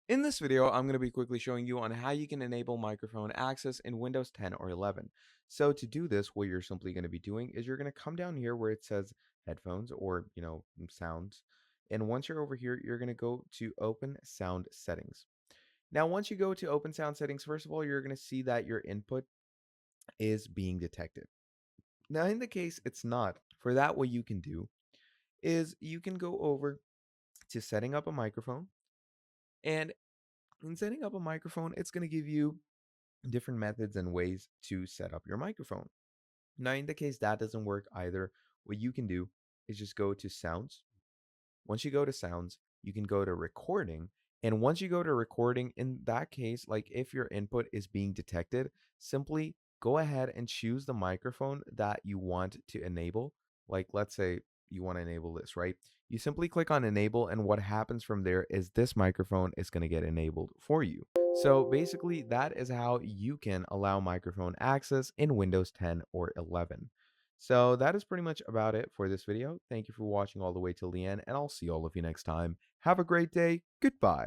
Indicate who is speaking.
Speaker 1: In this video, I'm going to be quickly showing you on how you can enable microphone access in Windows 10 or 11. So to do this, what you're simply going to be doing is you're going to come down here where it says headphones or, sounds. And once you're over here, you're going to go to open sound settings. Now, once you go to open sound settings, first of all, you're going to see that your input is being detected. Now, in the case it's not, for that, what you can do is you can go over to setting up a microphone. And in setting up a microphone, it's going to give you different methods and ways to set up your microphone. Now, in the case that doesn't work either, what you can do is just go to sounds. Once you go to sounds, you can go to recording. And once you go to recording, in that case, like if your input is being detected, simply go ahead and choose the microphone that you want to enable. Like, let's say you want to enable this, right? You simply click on enable, and what happens from there is this microphone is going to get enabled for you. So basically, that is how you can allow microphone access in Windows 10 or 11. So that is pretty much about it for this video. Thank you for watching all the way till the end, and I'll see all of you next time. Have a great day. Goodbye.